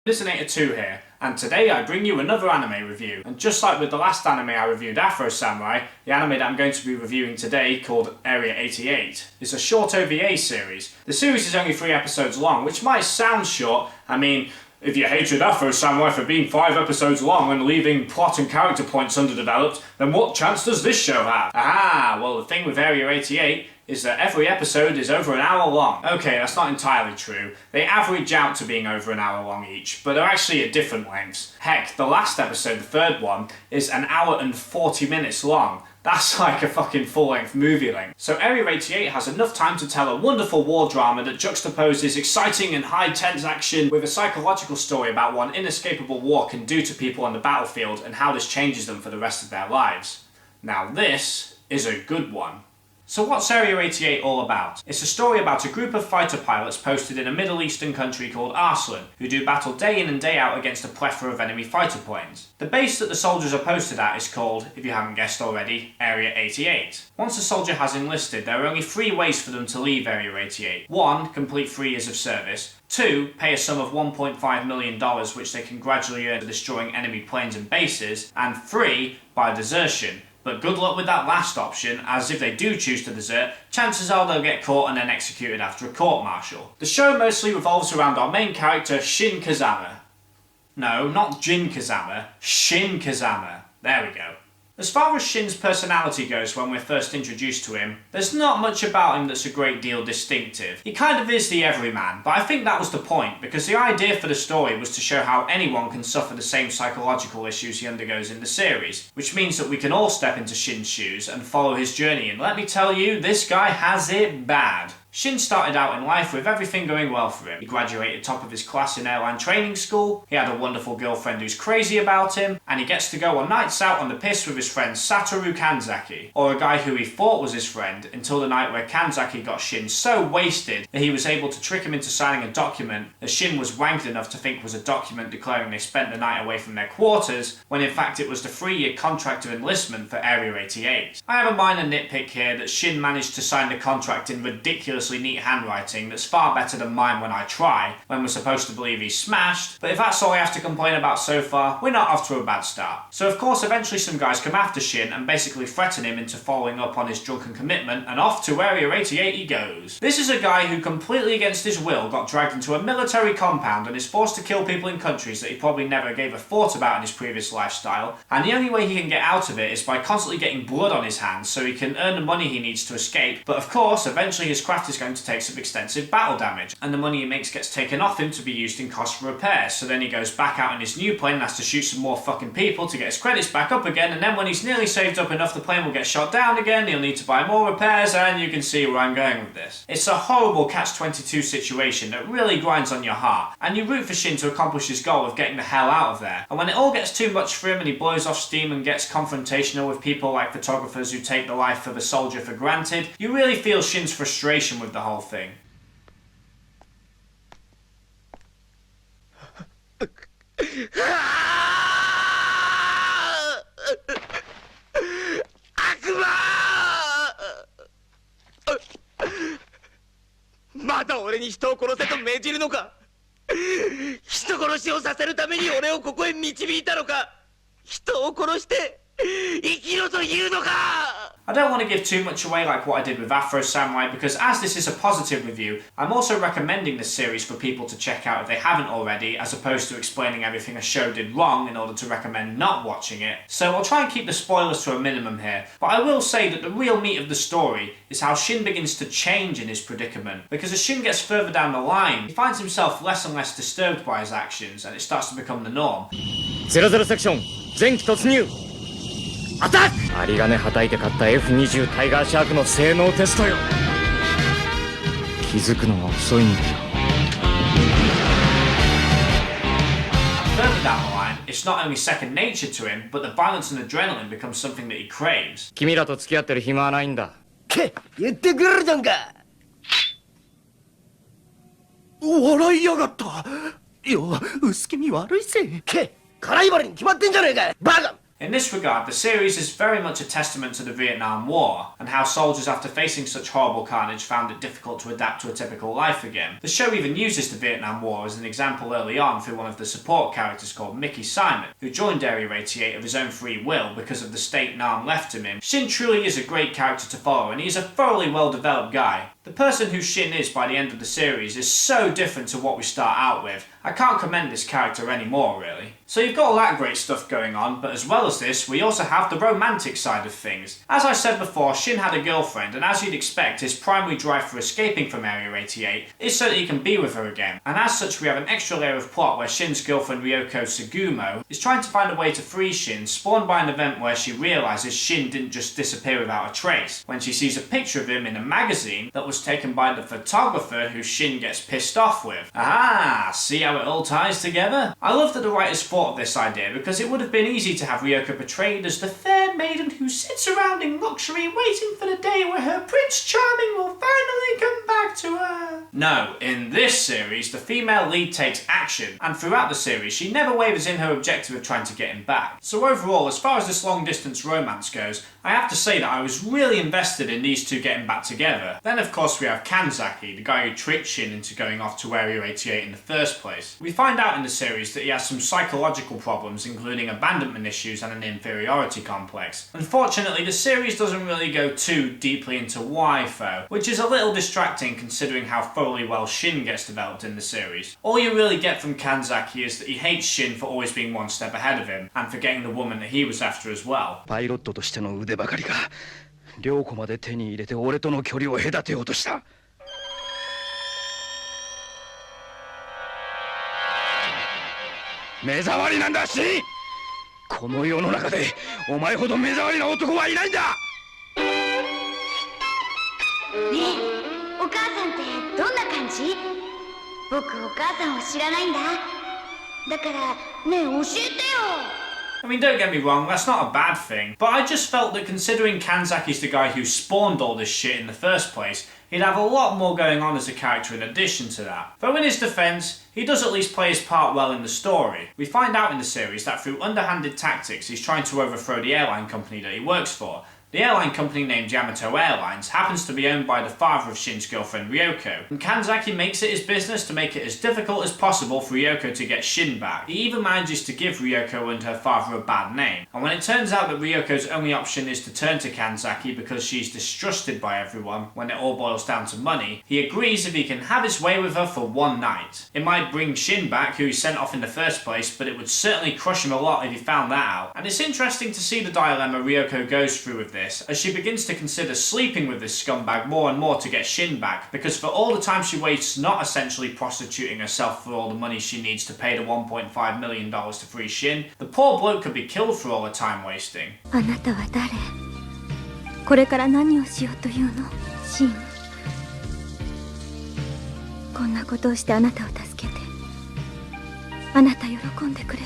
Listenator 2 here, and today I bring you another anime review. And just like with the last anime I reviewed, Afro Samurai, the anime that I'm going to be reviewing today, called Area 88, is a short OVA series. The series is only 3 episodes long, which might sound short. I mean, if you hated Afro Samurai for being 5 episodes long and leaving plot and character points underdeveloped, then what chance does this show have? Ah, well, the thing with Area 88 is that every episode is over an hour long. Okay, that's not entirely true. They average out to being over an hour long each, but they're actually at different lengths. Heck, the last episode, the third one, is an hour and 40 minutes long. That's like a fucking full-length movie length. So Area 88 has enough time to tell a wonderful war drama that juxtaposes exciting and high-tense action with a psychological story about what inescapable war can do to people on the battlefield and how this changes them for the rest of their lives. Now this is a good one. So what's Area 88 all about? It's a story about a group of fighter pilots posted in a Middle Eastern country called Arslan, who do battle day in and day out against a plethora of enemy fighter planes. The base that the soldiers are posted at is called, if you haven't guessed already, Area 88. Once a soldier has enlisted, there are only 3 ways for them to leave Area 88. 1. Complete 3 years of service. 2. Pay a sum of $1.5 million which they can gradually earn by destroying enemy planes and bases. And 3. By desertion. But good luck with that last option, as if they do choose to desert, chances are they'll get caught and then executed after a court-martial. The show mostly revolves around our main character, Shin Kazama. No, not Jin Kazama, Shin Kazama. There we go. As far as Shin's personality goes when we're first introduced to him, there's not much about him that's a great deal distinctive. He kind of is the everyman, but I think that was the point, because the idea for the story was to show how anyone can suffer the same psychological issues he undergoes in the series, which means that we can all step into Shin's shoes and follow his journey, and let me tell you, this guy has it bad. Shin started out in life with everything going well for him. He graduated top of his class in airline training school, he had a wonderful girlfriend who's crazy about him, and he gets to go on nights out on the piss with his friend Satoru Kanzaki, or a guy who he thought was his friend, until the night where Kanzaki got Shin so wasted that he was able to trick him into signing a document that Shin was wanked enough to think was a document declaring they spent the night away from their quarters, when in fact it was the 3-year contract of enlistment for Area 88. I have a minor nitpick here that Shin managed to sign the contract in ridiculous neat handwriting that's far better than mine when I try, when we're supposed to believe he's smashed, but if that's all I have to complain about so far, we're not off to a bad start. So of course eventually some guys come after Shin and basically threaten him into following up on his drunken commitment, and off to Area 88 he goes. This is a guy who completely against his will got dragged into a military compound and is forced to kill people in countries that he probably never gave a thought about in his previous lifestyle, and the only way he can get out of it is by constantly getting blood on his hands so he can earn the money he needs to escape, but of course eventually his craft is going to take some extensive battle damage, and the money he makes gets taken off him to be used in cost for repairs, so then he goes back out in his new plane and has to shoot some more fucking people to get his credits back up again, and then when he's nearly saved up enough the plane will get shot down again, he'll need to buy more repairs, and you can see where I'm going with this. It's a horrible catch-22 situation that really grinds on your heart, and you root for Shin to accomplish his goal of getting the hell out of there, and when it all gets too much for him and he blows off steam and gets confrontational with people like photographers who take the life of a soldier for granted, you really feel Shin's frustration with the whole thing. I don't want to give too much away like what I did with Afro Samurai, because as this is a positive review, I'm also recommending this series for people to check out if they haven't already, as opposed to explaining everything a show did wrong in order to recommend not watching it. So I'll try and keep the spoilers to a minimum here, but I will say that the real meat of the story is how Shin begins to change in his predicament, because as Shin gets further down the line, he finds himself less and less disturbed by his actions, and it starts to become the norm. 00セクション前期突入アタック針金はたいて買った F20 タイガーシャークの性能テストよ気づくのが遅いんだよ Further down the line, it's not only second nature to him, but the violence and adrenaline becomes something that he craves. 君らと付き合ってる暇はないんだけ言ってくれるじゃんか笑いやがったよ薄気味悪いせけ辛いバレに決まってんじゃねえかバカ In this regard, the series is very much a testament to the Vietnam War, and how soldiers after facing such horrible carnage found it difficult to adapt to a typical life again. The show even uses the Vietnam War as an example early on through one of the support characters called Mickey Simon, who joined Area 88 of his own free will because of the state Nam left to him. Shin truly is a great character to follow, and he's a thoroughly well developed guy. The person who Shin is by the end of the series is so different to what we start out with. I can't commend this character anymore, really. So you've got all that great stuff going on, but as well as this, we also have the romantic side of things. As I said before, Shin had a girlfriend, and as you'd expect, his primary drive for escaping from Area 88 is so that he can be with her again. And as such, we have an extra layer of plot where Shin's girlfriend Ryoko Sugumo is trying to find a way to free Shin, spawned by an event where she realises Shin didn't just disappear without a trace, when she sees a picture of him in a magazine that was taken by the photographer who Shin gets pissed off with. Ah, see how it all ties together? I love that the writers thought of this idea, because it would have been easy to have Ryoko portrayed as the fair maiden who sits around in luxury waiting for the day where her Prince Charming will finally come back to her. No, in this series, the female lead takes action, and throughout the series, she never wavers in her objective of trying to get him back. So overall, as far as this long-distance romance goes, I have to say that I was really invested in these two getting back together. Then of course we have Kanzaki, the guy who tricked Shin into going off to Area 88 in the first place. We find out in the series that he has some psychological problems, including abandonment issues and an inferiority complex. Unfortunately, the series doesn't really go too deeply into why though, which is a little distracting considering how thoroughly well Shin gets developed in the series. All you really get from Kanzaki is that he hates Shin for always being one step ahead of him, and for getting the woman that he was after as well. パイロットとしての腕ばかりが良子まで手に入れて俺との距離を隔てようとした。目障りなんだし、この世の中でお前ほど目障りな男はいないんだ。ねえ、お母さんってどんな感じ？僕お母さんを知らないんだ。だからねえ教えてよ。I mean, don't get me wrong, that's not a bad thing, but I just felt that considering Kanzaki's the guy who spawned all this shit in the first place, he'd have a lot more going on as a character in addition to that. Though in his defence, he does at least play his part well in the story. We find out in the series that through underhanded tactics he's trying to overthrow the airline company that he works for. The airline company named Yamato Airlines happens to be owned by the father of Shin's girlfriend Ryoko, and Kanzaki makes it his business to make it as difficult as possible for Ryoko to get Shin back. He even manages to give Ryoko and her father a bad name, and when it turns out that Ryoko's only option is to turn to Kanzaki because she's distrusted by everyone when it all boils down to money, he agrees if he can have his way with her for one night. It might bring Shin back, who he sent off in the first place, but it would certainly crush him a lot if he found that out. And it's interesting to see the dilemma Ryoko goes through with this, as she begins to consider sleeping with this scumbag more and more to get Shin back, because for all the time she wastes not essentially prostituting herself for all the money she needs to pay the $1.5 million to free Shin, the poor bloke could be killed for all the time wasting. あなたは誰？これから何をしようというの？シン。こんなことをしてあなたを助けて、あなた喜んでくれる。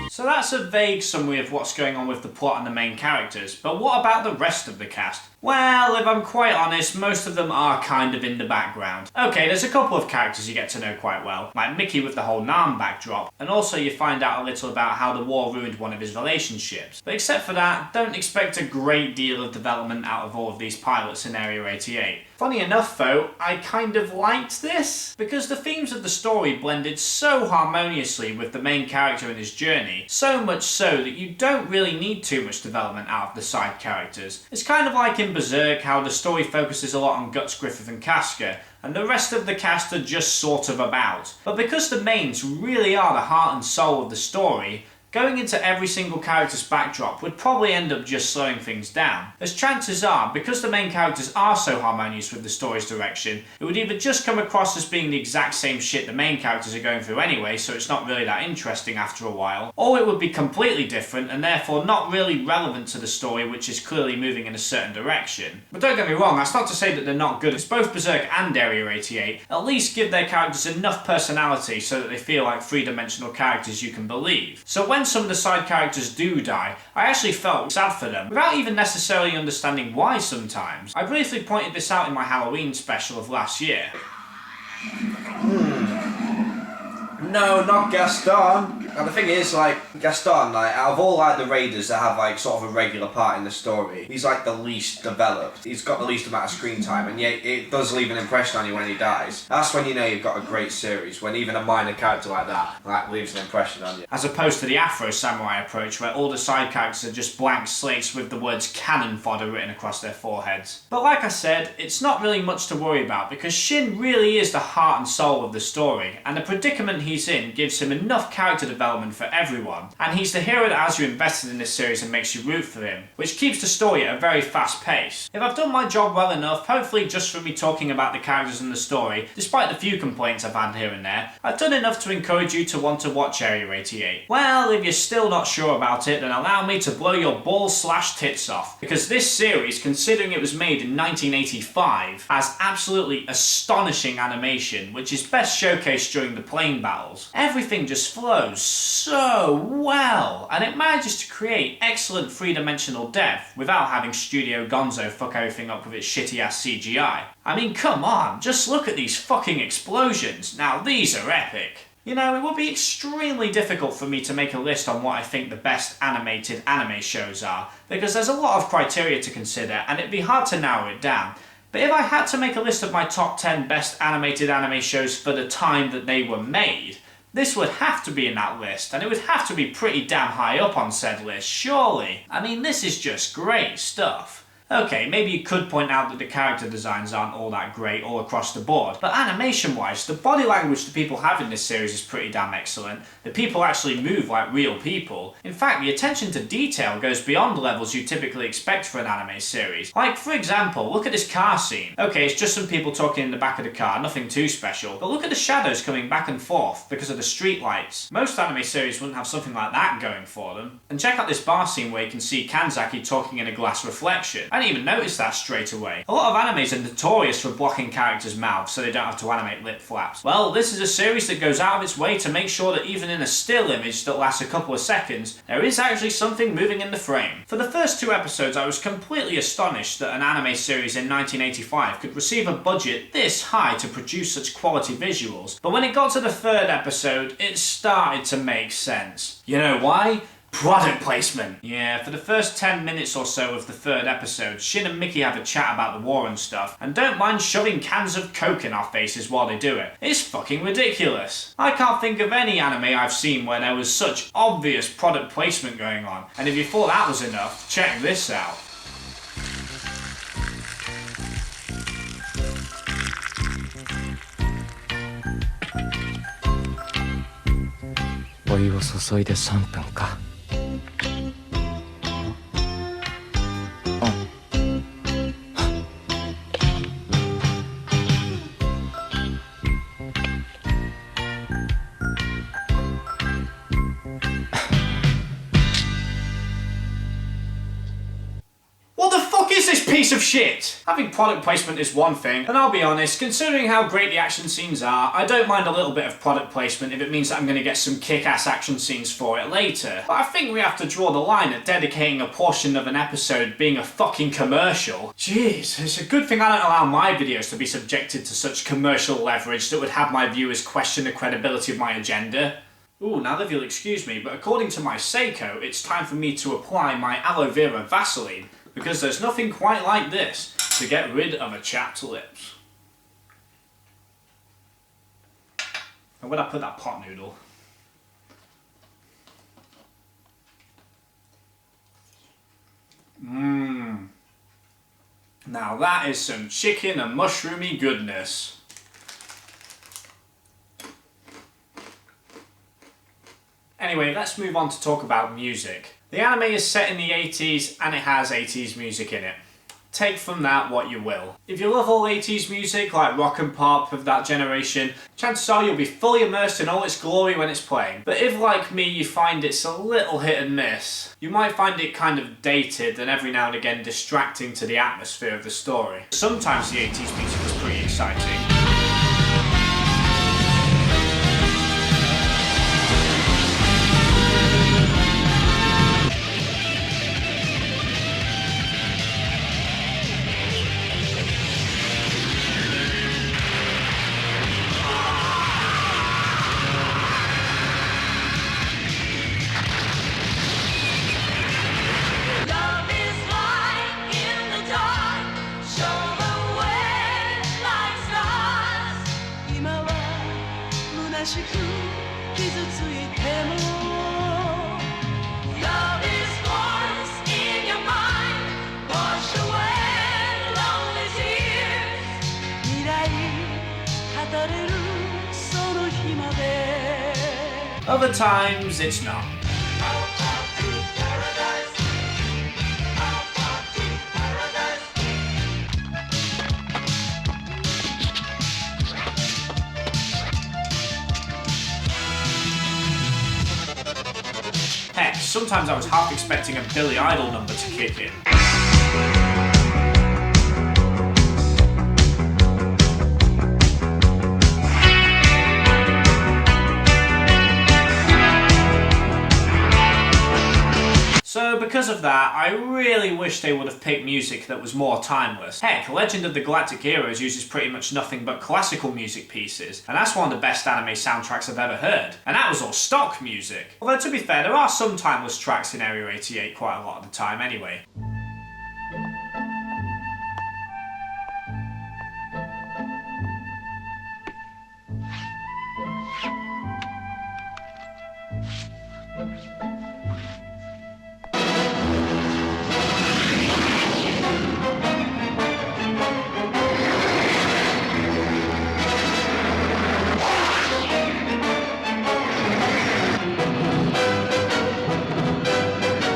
So that's a vague summary of what's going on with the plot and the main characters, but what about the rest of the cast? Well, if I'm quite honest, most of them are kind of in the background. Okay, there's a couple of characters you get to know quite well, like Mickey with the whole Nam backdrop, and also you find out a little about how the war ruined one of his relationships. But except for that, don't expect a great deal of development out of all of these pilots in Area 88. Funny enough though, I kind of liked this, because the themes of the story blended so harmoniously with the main character and his journey, so much so that you don't really need too much development out of the side characters. It's kind of like in Berserk how the story focuses a lot on Guts, Griffith and Casca, and the rest of the cast are just sort of about. But because the mains really are the heart and soul of the story, going into every single character's backdrop would probably end up just slowing things down, as chances are, because the main characters are so harmonious with the story's direction, it would either just come across as being the exact same shit the main characters are going through anyway, so it's not really that interesting after a while, or it would be completely different and therefore not really relevant to the story, which is clearly moving in a certain direction. But don't get me wrong, that's not to say that they're not good, because both Berserk and Area 88 at least give their characters enough personality so that they feel like three-dimensional characters you can believe. So when some of the side characters do die, I actually felt sad for them, without even necessarily understanding why sometimes. I briefly pointed this out in my Halloween special of last year. No, not Gaston. And the thing is, like, Gaston, like, out of all, like, the raiders that have, like, sort of a regular part in the story, he's, like, the least developed. He's got the least amount of screen time, and yet it does leave an impression on you when he dies. That's when you know you've got a great series, when even a minor character like that, like, leaves an impression on you. As opposed to the Afro Samurai approach, where all the side characters are just blank slates with the words cannon fodder written across their foreheads. But like I said, it's not really much to worry about, because Shin really is the heart and soul of the story, and the predicament he's in gives him enough character development for everyone, and he's the hero that has you invested in this series and makes you root for him, which keeps the story at a very fast pace. If I've done my job well enough, hopefully just from me talking about the characters and the story, despite the few complaints I've had here and there, I've done enough to encourage you to want to watch Area 88. Well, if you're still not sure about it, then allow me to blow your balls/tits off, because this series, considering it was made in 1985, has absolutely astonishing animation, which is best showcased during the plane battles. Everything just flows so well, and it manages to create excellent three-dimensional depth without having Studio Gonzo fuck everything up with its shitty-ass CGI. I mean, come on, just look at these fucking explosions. Now, these are epic. You know, it would be extremely difficult for me to make a list on what I think the best animated anime shows are, because there's a lot of criteria to consider, and it'd be hard to narrow it down. But if I had to make a list of my top 10 best animated anime shows for the time that they were made, this would have to be in that list, and it would have to be pretty damn high up on said list, surely. I mean, this is just great stuff. Okay, maybe you could point out that the character designs aren't all that great all across the board, but animation-wise, the body language the people have in this series is pretty damn excellent. The people actually move like real people. In fact, the attention to detail goes beyond levels you typically expect for an anime series. Like, for example, look at this car scene. Okay, it's just some people talking in the back of the car, nothing too special, but look at the shadows coming back and forth because of the street lights. Most anime series wouldn't have something like that going for them. And check out this bar scene where you can see Kanzaki talking in a glass reflection. I didn't even notice that straight away. A lot of animes are notorious for blocking characters' mouths so they don't have to animate lip flaps. Well, this is a series that goes out of its way to make sure that even in a still image that lasts a couple of seconds, there is actually something moving in the frame. For the first 2 episodes, I was completely astonished that an anime series in 1985 could receive a budget this high to produce such quality visuals, but when it got to the 3rd episode, it started to make sense. You know why? Product placement. Yeah, for the first 10 minutes or so of the 3rd episode, Shin and Mickey have a chat about the war and stuff, and don't mind shoving cans of Coke in our faces while they do it. It's fucking ridiculous. I can't think of any anime I've seen where there was such obvious product placement going on, and if you thought that was enough, check this out. Oil を注いで3分か。What the fuck is this piece of shit? Having product placement is one thing, and I'll be honest, considering how great the action scenes are, I don't mind a little bit of product placement if it means that I'm going to get some kick-ass action scenes for it later. But I think we have to draw the line at dedicating a portion of an episode being a fucking commercial. Jeez, it's a good thing I don't allow my videos to be subjected to such commercial leverage that would have my viewers question the credibility of my agenda. Ooh, now that you'll excuse me, but according to my Seiko, it's time for me to apply my aloe vera Vaseline, because there's nothing quite like this to get rid of a chapped lips. And where'd I put that pot noodle? Mmm. Now that is some chicken and mushroomy goodness. Anyway, let's move on to talk about music. The anime is set in the 80s and it has 80s music in it. Take from that what you will. If you love all 80s music, like rock and pop of that generation, chances are you'll be fully immersed in all its glory when it's playing. But if, like me, you find it's a little hit and miss, you might find it kind of dated and every now and again distracting to the atmosphere of the story. Sometimes the 80s music is pretty exciting. 傷ついても Love is voice in your mind Wash away lonely tears 未来語れるその日まで Other times it's not. Heck, sometimes I was half expecting a Billy Idol number to kick in. So because of that, I really wish they would have picked music that was more timeless. Heck, Legend of the Galactic Heroes uses pretty much nothing but classical music pieces, and that's one of the best anime soundtracks I've ever heard. And that was all stock music. Although to be fair, there are some timeless tracks in Area 88 quite a lot of the time anyway.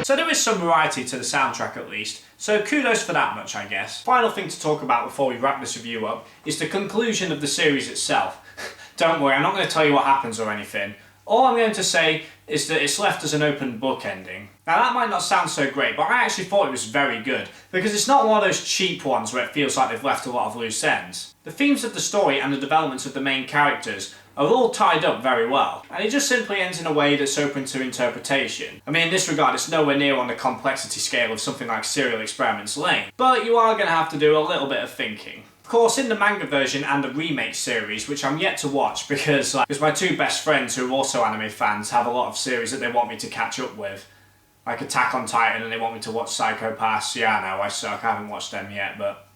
So there is some variety to the soundtrack at least, so kudos for that much I guess. Final thing to talk about before we wrap this review up is the conclusion of the series itself. Don't worry, I'm not going to tell you what happens or anything. All I'm going to say is that it's left as an open book ending. Now that might not sound so great, but I actually thought it was very good, because it's not one of those cheap ones where it feels like they've left a lot of loose ends. The themes of the story and the developments of the main characters are all tied up very well, and it just simply ends in a way that's open to interpretation. I mean, in this regard, it's nowhere near on the complexity scale of something like Serial Experiments Lane, but you are going to have to do a little bit of thinking. Of course, in the manga version and the remake series, which I'm yet to watch because my two best friends who are also anime fans have a lot of series that they want me to catch up with, like Attack on Titan, and they want me to watch Psycho Pass. Yeah, I know, I suck, I haven't watched them yet, but...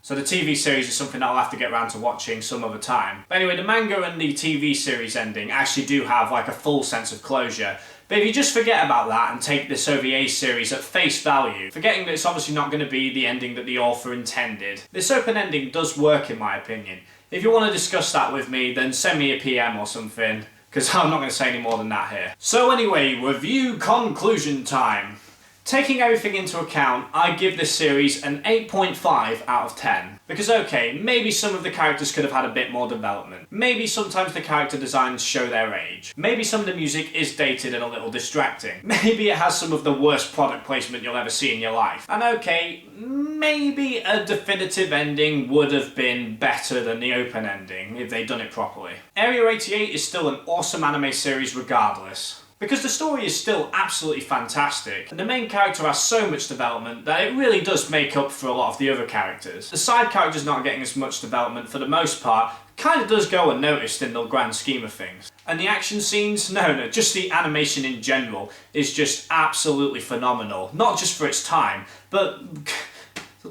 So the TV series is something that I'll have to get around to watching some other time. But anyway, the manga and the TV series ending actually do have like a full sense of closure. But if you just forget about that and take this OVA series at face value, forgetting that it's obviously not going to be the ending that the author intended, this open ending does work in my opinion. If you want to discuss that with me, then send me a PM or something, because I'm not going to say any more than that here. So anyway, review conclusion time. Taking everything into account, I give this series an 8.5 out of 10. Because okay, maybe some of the characters could have had a bit more development. Maybe sometimes the character designs show their age. Maybe some of the music is dated and a little distracting. Maybe it has some of the worst product placement you'll ever see in your life. And okay, maybe a definitive ending would have been better than the open ending if they'd done it properly. Area 88 is still an awesome anime series regardless. Because the story is still absolutely fantastic, and the main character has so much development that it really does make up for a lot of the other characters. The side characters not getting as much development for the most part kind of does go unnoticed in the grand scheme of things. And the action scenes? No, just the animation in general is just absolutely phenomenal. Not just for its time, but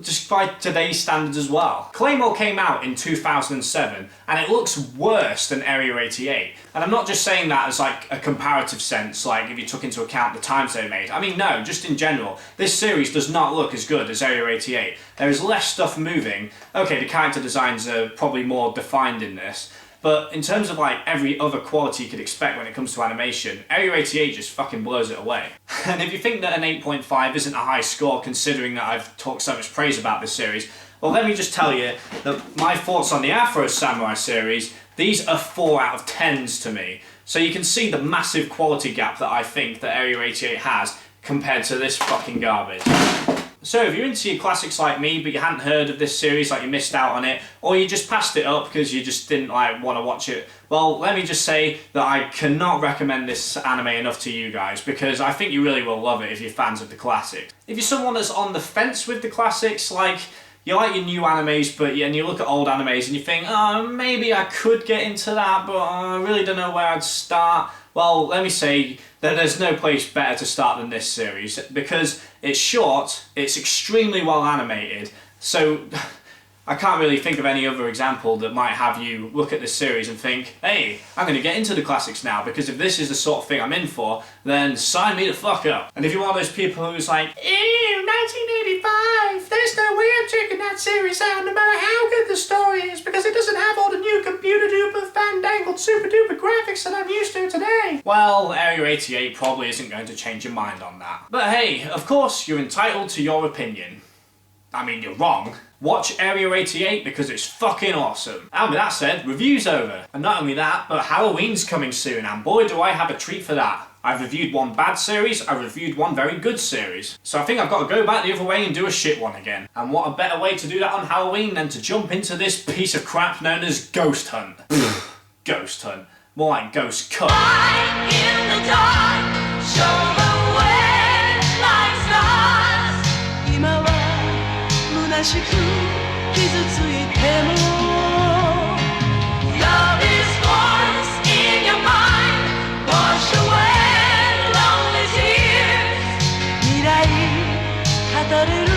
just by today's standards as well. Claymore came out in 2007 and it looks worse than Area 88. And I'm not just saying that as like a comparative sense, like if you took into account the times they made. I mean no, just in general, this series does not look as good as Area 88. There is less stuff moving. Okay, the character designs are probably more defined in this, but in terms of like every other quality you could expect when it comes to animation, Area 88 just fucking blows it away. And if you think that an 8.5 isn't a high score considering that I've talked so much praise about this series, well let me just tell you that my thoughts on the Afro Samurai series, these are 4 out of 10s to me. So you can see the massive quality gap that I think that Area 88 has compared to this fucking garbage. So if you're into your classics like me, but you hadn't heard of this series, like you missed out on it, or you just passed it up because you just didn't like want to watch it, well, let me just say that I cannot recommend this anime enough to you guys, because I think you really will love it if you're fans of the classics. If you're someone that's on the fence with the classics, like you like your new animes, and you look at old animes and you think, oh, maybe I could get into that, but I really don't know where I'd start. Well, let me say that there's no place better to start than this series, because it's short, it's extremely well animated, so I can't really think of any other example that might have you look at this series and think, hey, I'm going to get into the classics now, because if this is the sort of thing I'm in for, then sign me the fuck up. And if you're one of those people who's like, ew, 1985, there's no way I'm checking that series out no matter how good the story is, because it doesn't have all the new computer duper fandangled super duper graphics that I'm used to today. Well, Area 88 probably isn't going to change your mind on that. But hey, of course, you're entitled to your opinion. I mean, you're wrong. Watch Area 88 because it's fucking awesome. And with that said, review's over. And not only that, but Halloween's coming soon, and boy do I have a treat for that. I've reviewed one bad series, I've reviewed one very good series. So I think I've got to go back the other way and do a shit one again. And what a better way to do that on Halloween than to jump into this piece of crap known as Ghost Hunt. Ghost Hunt. More like Ghost Cut. In the dark, show the way like stars. 今は虚しく傷ついても Love is force in your mind. Wash away lonely tears. 未来語れる